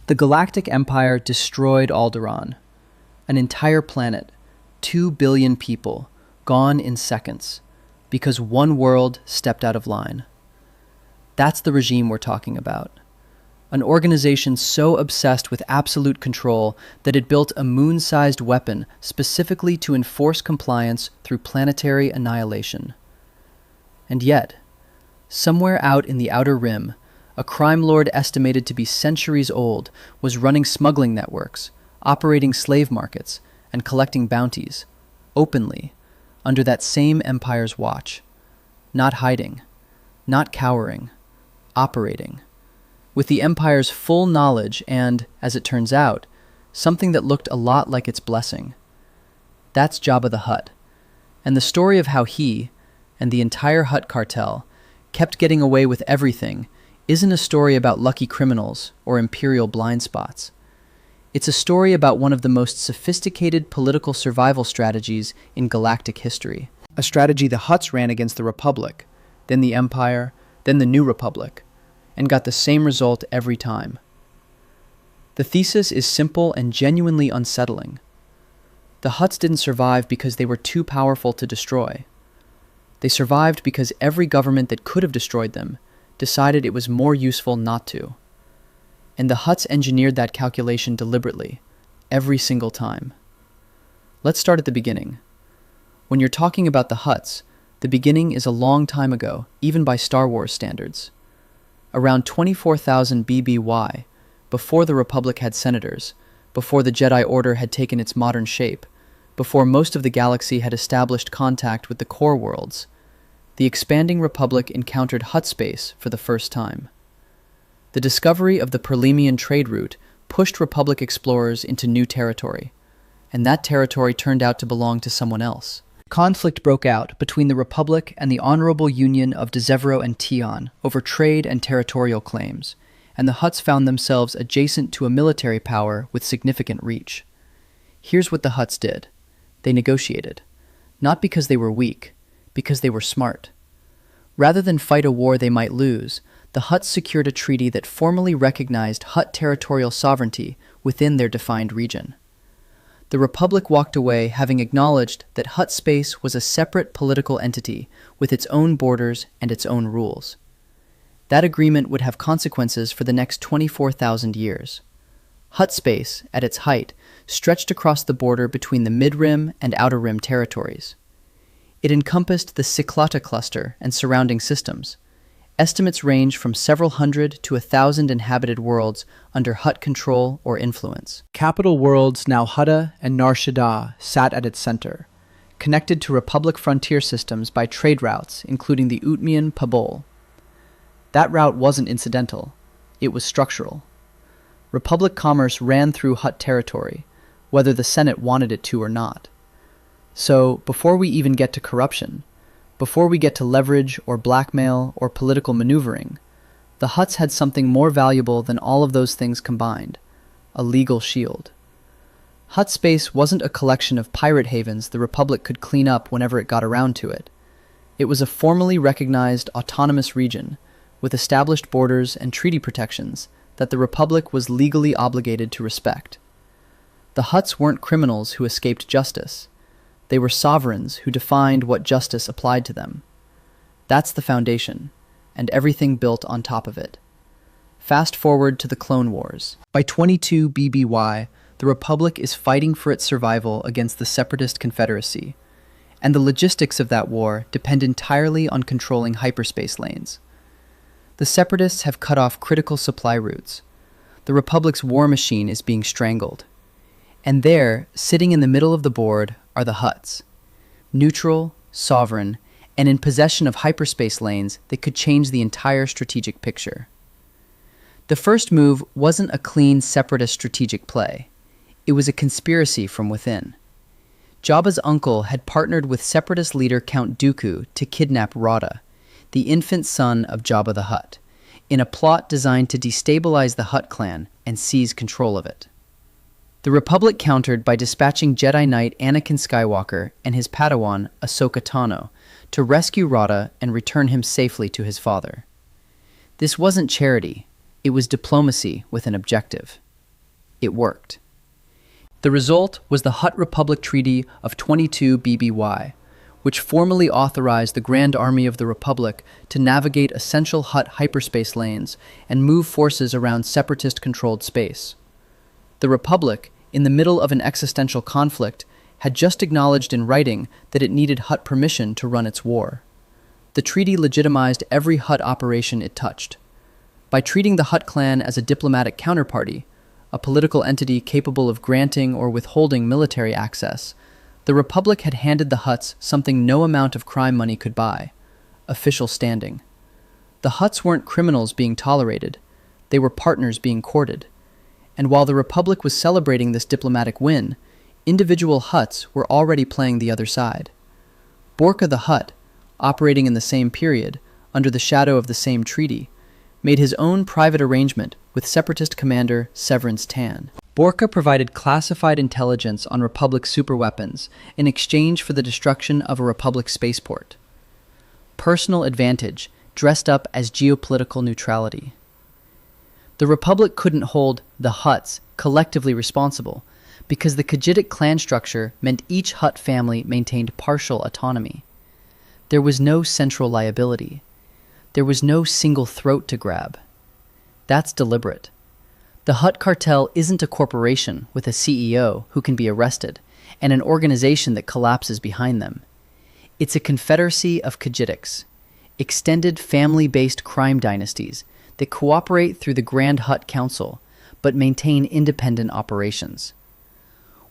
The Galactic Empire destroyed Alderaan, an entire planet, 2 billion people, gone in seconds, because one world stepped out of line. That's the regime we're talking about. An organization so obsessed with absolute control that it built a moon-sized weapon specifically to enforce compliance through planetary annihilation. And yet, somewhere out in the Outer Rim, a crime lord estimated to be centuries old was running smuggling networks, operating slave markets, and collecting bounties, openly, under that same empire's watch. Not hiding, not cowering, operating. With the empire's full knowledge and, as it turns out, something that looked a lot like its blessing. That's Jabba the Hutt, and the story of how he, and the entire Hutt Cartel, kept getting away with everything isn't a story about lucky criminals or Imperial blind spots. It's a story about one of the most sophisticated political survival strategies in galactic history. A strategy the Hutts ran against the Republic, then the Empire, then the New Republic, and got the same result every time. The thesis is simple and genuinely unsettling. The Hutts didn't survive because they were too powerful to destroy. They survived because every government that could have destroyed them decided it was more useful not to. And the Hutts engineered that calculation deliberately, every single time. Let's start at the beginning. When you're talking about the Hutts, the beginning is a long time ago, even by Star Wars standards. Around 24,000 BBY, before the Republic had senators, before the Jedi Order had taken its modern shape, before most of the galaxy had established contact with the core worlds, the expanding Republic encountered Hutt Space for the first time. The discovery of the Perlemian Trade Route pushed Republic explorers into new territory, and that territory turned out to belong to someone else. Conflict broke out between the Republic and the Honorable Union of Desevro and Tion over trade and territorial claims, and the Hutts found themselves adjacent to a military power with significant reach. Here's what the Hutts did. They negotiated. Not because they were weak, because they were smart. Rather than fight a war they might lose, the Hutts secured a treaty that formally recognized Hutt territorial sovereignty within their defined region. The Republic walked away having acknowledged that Hutt Space was a separate political entity with its own borders and its own rules. That agreement would have consequences for the next 24,000 years. Hutt Space, at its height, stretched across the border between the Mid-Rim and Outer Rim territories. It encompassed the Cyclota cluster and surrounding systems. Estimates range from several hundred to 1,000 inhabited worlds under Hutt control or influence. Capital worlds now Hutta and Nar Shaddaa sat at its center, connected to Republic frontier systems by trade routes, including the Utmian Pabol. That route wasn't incidental, it was structural. Republic commerce ran through Hutt territory, whether the Senate wanted it to or not. So, before we even get to corruption, before we get to leverage or blackmail or political maneuvering, the Hutts had something more valuable than all of those things combined: a legal shield. Hutt Space wasn't a collection of pirate havens the Republic could clean up whenever it got around to it. It was a formally recognized autonomous region, with established borders and treaty protections that the Republic was legally obligated to respect. The Hutts weren't criminals who escaped justice. They were sovereigns who defined what justice applied to them. That's the foundation, and everything built on top of it. Fast forward to the Clone Wars. By 22 BBY, the Republic is fighting for its survival against the Separatist Confederacy, and the logistics of that war depend entirely on controlling hyperspace lanes. The Separatists have cut off critical supply routes. The Republic's war machine is being strangled. And there, sitting in the middle of the board, are the Hutts. Neutral, sovereign, and in possession of hyperspace lanes that could change the entire strategic picture. The first move wasn't a clean separatist strategic play. It was a conspiracy from within. Jabba's uncle had partnered with separatist leader Count Dooku to kidnap Rada, the infant son of Jabba the Hutt, in a plot designed to destabilize the Hutt clan and seize control of it. The Republic countered by dispatching Jedi Knight Anakin Skywalker and his Padawan Ahsoka Tano to rescue Rada and return him safely to his father. This wasn't charity, it was diplomacy with an objective. It worked. The result was the Hutt Republic Treaty of 22 BBY, which formally authorized the Grand Army of the Republic to navigate essential Hutt hyperspace lanes and move forces around separatist-controlled space. The Republic, in the middle of an existential conflict, had just acknowledged in writing that it needed Hutt permission to run its war. The treaty legitimized every Hutt operation it touched. By treating the Hutt clan as a diplomatic counterparty, a political entity capable of granting or withholding military access, the Republic had handed the Hutts something no amount of crime money could buy: official standing. The Hutts weren't criminals being tolerated, they were partners being courted. And while the Republic was celebrating this diplomatic win, individual Hutts were already playing the other side. Borka the Hutt, operating in the same period, under the shadow of the same treaty, made his own private arrangement with separatist commander Severance Tan. Borka provided classified intelligence on Republic superweapons in exchange for the destruction of a Republic spaceport. Personal advantage, dressed up as geopolitical neutrality. The Republic couldn't hold the Hutts collectively responsible because the Khajiitic clan structure meant each Hutt family maintained partial autonomy. There was no central liability. There was no single throat to grab. That's deliberate. The Hutt Cartel isn't a corporation with a CEO who can be arrested and an organization that collapses behind them. It's a confederacy of Khajiitics, extended family-based crime dynasties that cooperate through the Grand Hutt Council but maintain independent operations.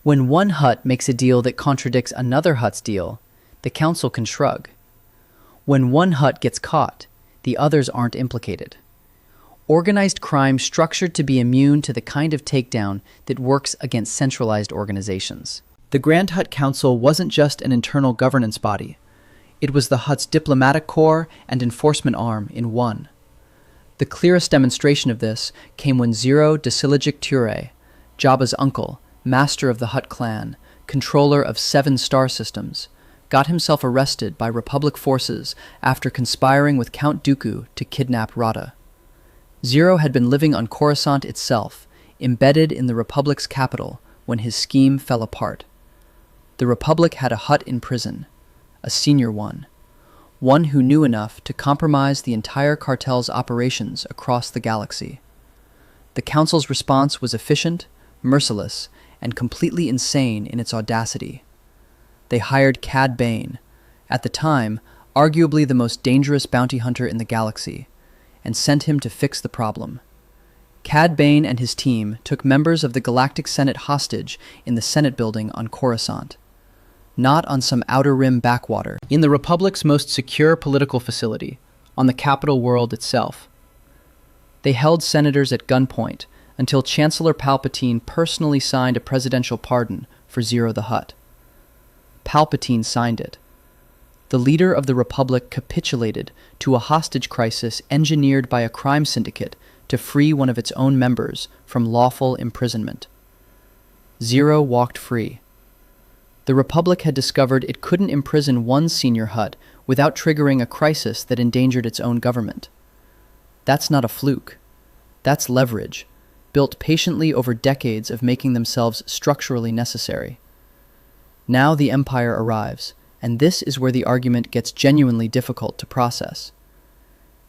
When one Hutt makes a deal that contradicts another Hutt's deal, the Council can shrug. When one Hutt gets caught, the others aren't implicated. Organized crime structured to be immune to the kind of takedown that works against centralized organizations. The Grand Hutt Council wasn't just an internal governance body. It was the Hutt's diplomatic corps and enforcement arm in one. The clearest demonstration of this came when Zero Desiligic Ture, Jabba's uncle, master of the Hutt clan, controller of 7 star systems, got himself arrested by Republic forces after conspiring with Count Dooku to kidnap Rada. Zero had been living on Coruscant itself, embedded in the Republic's capital, when his scheme fell apart. The Republic had a Hutt in prison, a senior one who knew enough to compromise the entire cartel's operations across the galaxy. The Council's response was efficient, merciless, and completely insane in its audacity. They hired Cad Bane, at the time arguably the most dangerous bounty hunter in the galaxy, and sent him to fix the problem. Cad Bane and his team took members of the Galactic Senate hostage in the Senate building on Coruscant, not on some outer rim backwater, in the Republic's most secure political facility, on the capital world itself. They held senators at gunpoint until Chancellor Palpatine personally signed a presidential pardon for Zero the Hutt. Palpatine signed it. The leader of the Republic capitulated to a hostage crisis engineered by a crime syndicate to free one of its own members from lawful imprisonment. Zero walked free. The Republic had discovered it couldn't imprison one senior Hutt without triggering a crisis that endangered its own government. That's not a fluke. That's leverage, built patiently over decades of making themselves structurally necessary. Now the Empire arrives, and this is where the argument gets genuinely difficult to process.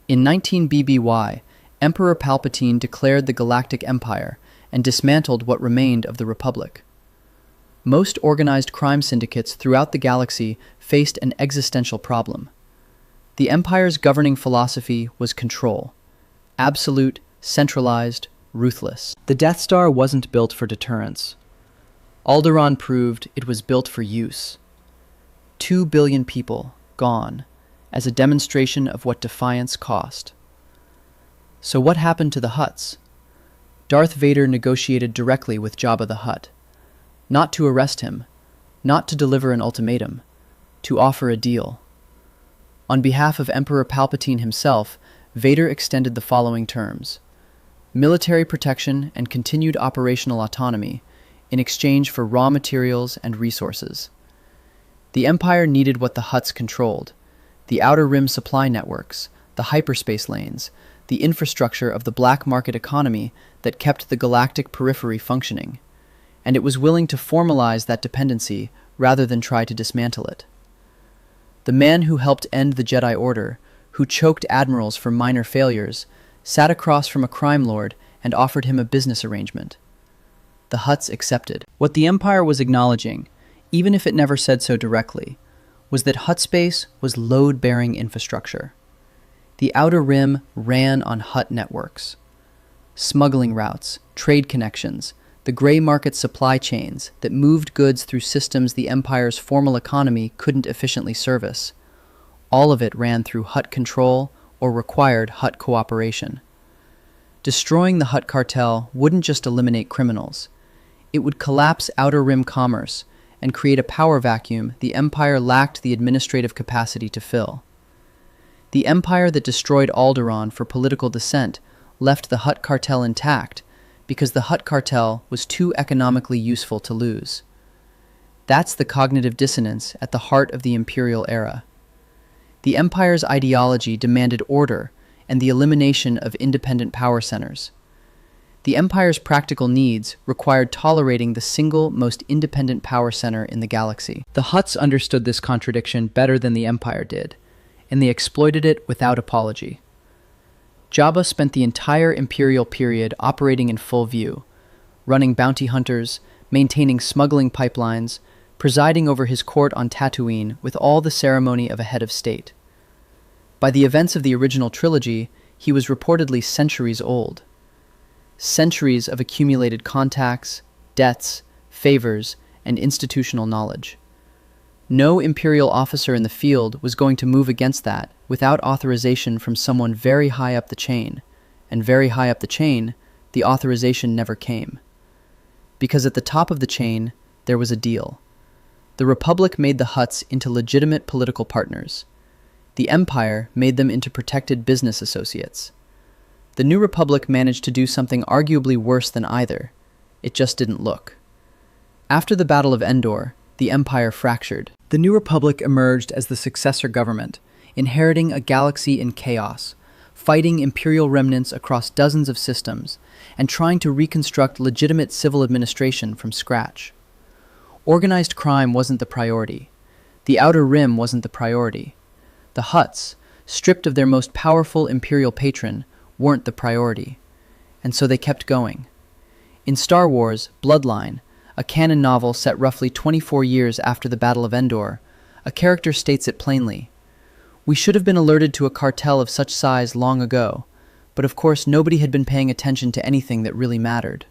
In 19 BBY, Emperor Palpatine declared the Galactic Empire and dismantled what remained of the Republic. Most organized crime syndicates throughout the galaxy faced an existential problem. The Empire's governing philosophy was control. Absolute, centralized, ruthless. The Death Star wasn't built for deterrence. Alderaan proved it was built for use. 2 billion people gone, as a demonstration of what defiance cost. So what happened to the Hutts? Darth Vader negotiated directly with Jabba the Hutt. Not to arrest him, not to deliver an ultimatum, to offer a deal. On behalf of Emperor Palpatine himself, Vader extended the following terms: military protection and continued operational autonomy in exchange for raw materials and resources. The Empire needed what the Hutts controlled: the Outer Rim supply networks, the hyperspace lanes, the infrastructure of the black market economy that kept the galactic periphery functioning, and it was willing to formalize that dependency rather than try to dismantle it. The man who helped end the Jedi Order, who choked admirals for minor failures, sat across from a crime lord and offered him a business arrangement. The Hutts accepted. What the Empire was acknowledging, even if it never said so directly, was that Hutt Space was load-bearing infrastructure. The Outer Rim ran on Hutt networks. Smuggling routes, trade connections, the gray market supply chains that moved goods through systems the Empire's formal economy couldn't efficiently service. All of it ran through Hutt control or required Hutt cooperation. Destroying the Hutt Cartel wouldn't just eliminate criminals. It would collapse Outer Rim commerce and create a power vacuum the Empire lacked the administrative capacity to fill. The Empire that destroyed Alderaan for political dissent left the Hutt Cartel intact because the Hutt Cartel was too economically useful to lose. That's the cognitive dissonance at the heart of the Imperial era. The Empire's ideology demanded order and the elimination of independent power centers. The Empire's practical needs required tolerating the single most independent power center in the galaxy. The Hutts understood this contradiction better than the Empire did, and they exploited it without apology. Jabba spent the entire Imperial period operating in full view, running bounty hunters, maintaining smuggling pipelines, presiding over his court on Tatooine with all the ceremony of a head of state. By the events of the original trilogy, he was reportedly centuries old. Centuries of accumulated contacts, debts, favors, and institutional knowledge. No Imperial officer in the field was going to move against that without authorization from someone very high up the chain, and very high up the chain, the authorization never came. Because at the top of the chain, there was a deal. The Republic made the Hutts into legitimate political partners. The Empire made them into protected business associates. The New Republic managed to do something arguably worse than either. It just didn't look. After the Battle of Endor, the Empire fractured. The New Republic emerged as the successor government, inheriting a galaxy in chaos, fighting Imperial remnants across dozens of systems, and trying to reconstruct legitimate civil administration from scratch. Organized crime wasn't the priority. The Outer Rim wasn't the priority. The Hutts, stripped of their most powerful Imperial patron, weren't the priority. And so they kept going. In Star Wars, Bloodline, a canon novel set roughly 24 years after the Battle of Endor, a character states it plainly. We should have been alerted to a cartel of such size long ago, but of course nobody had been paying attention to anything that really mattered.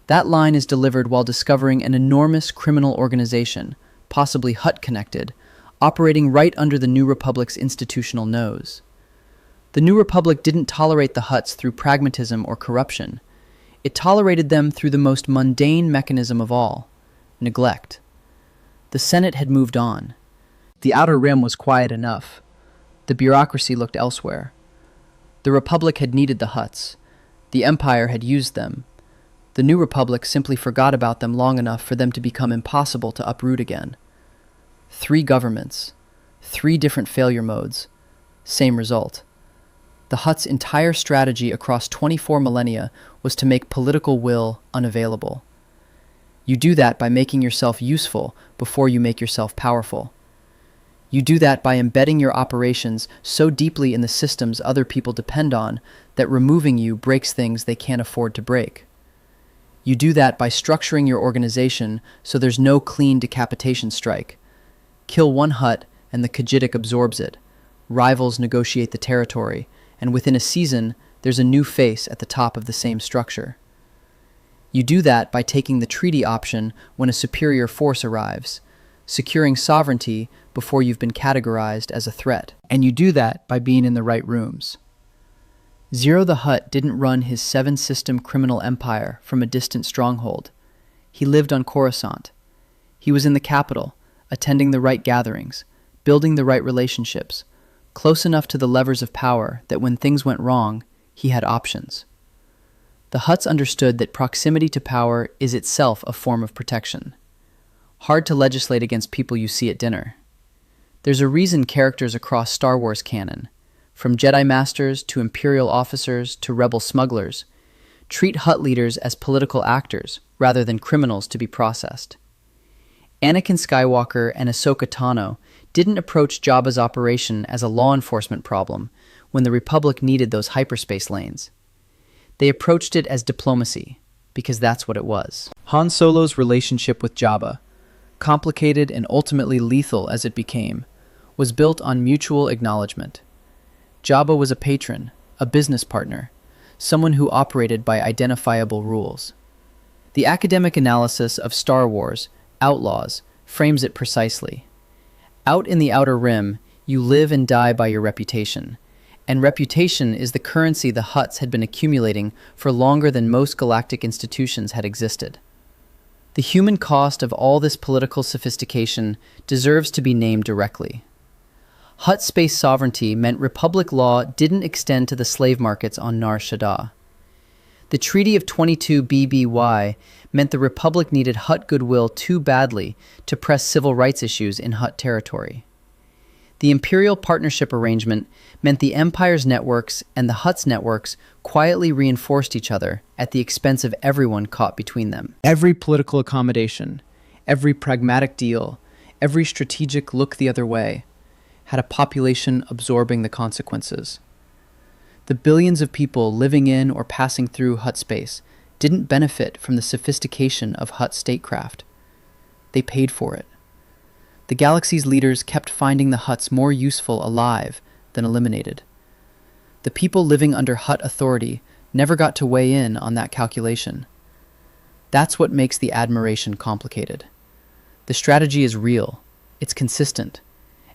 That line is delivered while discovering an enormous criminal organization, possibly Hutt-connected, operating right under the New Republic's institutional nose. The New Republic didn't tolerate the Hutts through pragmatism or corruption. It tolerated them through the most mundane mechanism of all, neglect. The Senate had moved on. The Outer Rim was quiet enough. The bureaucracy looked elsewhere. The Republic had needed the Hutts. The Empire had used them. The New Republic simply forgot about them long enough for them to become impossible to uproot again. 3 governments, 3 different failure modes, same result. The Hutt's entire strategy across 24 millennia was to make political will unavailable. You do that by making yourself useful before you make yourself powerful. You do that by embedding your operations so deeply in the systems other people depend on that removing you breaks things they can't afford to break. You do that by structuring your organization so there's no clean decapitation strike. Kill one Hutt and the Khajiitic absorbs it. Rivals negotiate the territory, and within a season, there's a new face at the top of the same structure. You do that by taking the treaty option when a superior force arrives, securing sovereignty before you've been categorized as a threat. And you do that by being in the right rooms. Zero the Hutt didn't run his 7-system criminal empire from a distant stronghold. He lived on Coruscant. He was in the capital, attending the right gatherings, building the right relationships, close enough to the levers of power that when things went wrong, he had options. The Hutts understood that proximity to power is itself a form of protection. Hard to legislate against people you see at dinner. There's a reason characters across Star Wars canon, from Jedi Masters to Imperial officers to rebel smugglers, treat Hutt leaders as political actors rather than criminals to be processed. Anakin Skywalker and Ahsoka Tano didn't approach Jabba's operation as a law enforcement problem when the Republic needed those hyperspace lanes. They approached it as diplomacy, because that's what it was. Han Solo's relationship with Jabba, complicated and ultimately lethal as it became, was built on mutual acknowledgement. Jabba was a patron, a business partner, someone who operated by identifiable rules. The academic analysis of Star Wars, Outlaws, frames it precisely. Out in the Outer Rim, you live and die by your reputation, and reputation is the currency the Hutts had been accumulating for longer than most galactic institutions had existed. The human cost of all this political sophistication deserves to be named directly. Hutt Space sovereignty meant Republic law didn't extend to the slave markets on Nar Shaddaa. The Treaty of 22 BBY meant the Republic needed Hutt goodwill too badly to press civil rights issues in Hutt territory. The Imperial partnership arrangement meant the Empire's networks and the Hutt's networks quietly reinforced each other at the expense of everyone caught between them. Every political accommodation, every pragmatic deal, every strategic look the other way had a population absorbing the consequences. The billions of people living in or passing through Hutt Space didn't benefit from the sophistication of Hutt statecraft. They paid for it. The galaxy's leaders kept finding the Hutts more useful alive than eliminated. The people living under Hutt authority never got to weigh in on that calculation. That's what makes the admiration complicated. The strategy is real, it's consistent,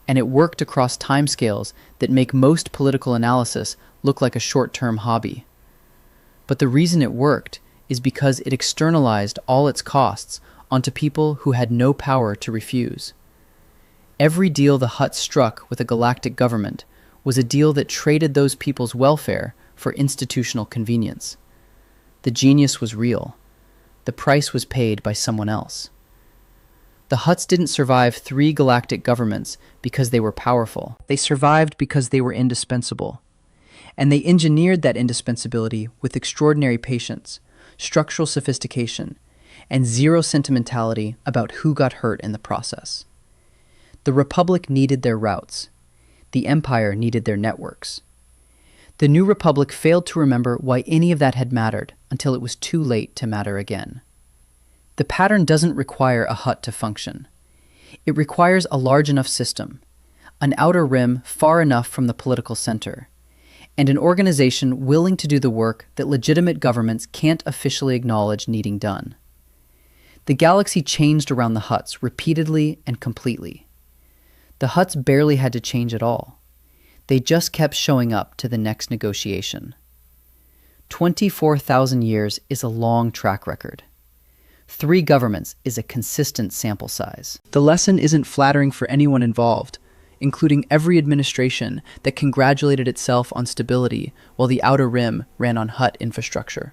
and it worked across timescales that make most political analysis look like a short-term hobby. But the reason it worked is because it externalized all its costs onto people who had no power to refuse. Every deal the Hutt struck with a galactic government was a deal that traded those people's welfare for institutional convenience. The genius was real. The price was paid by someone else. The Hutts didn't survive 3 galactic governments because they were powerful. They survived because they were indispensable. And they engineered that indispensability with extraordinary patience, structural sophistication, and zero sentimentality about who got hurt in the process. The Republic needed their routes. The Empire needed their networks. The New Republic failed to remember why any of that had mattered until it was too late to matter again. The pattern doesn't require a Hutt to function. It requires a large enough system, an outer rim far enough from the political center, and an organization willing to do the work that legitimate governments can't officially acknowledge needing done. The galaxy changed around the Hutts repeatedly and completely. The Hutts barely had to change at all. They just kept showing up to the next negotiation. 24,000 years is a long track record. 3 governments is a consistent sample size. The lesson isn't flattering for anyone involved, including every administration that congratulated itself on stability while the Outer Rim ran on Hutt infrastructure.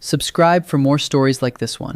Subscribe for more stories like this one.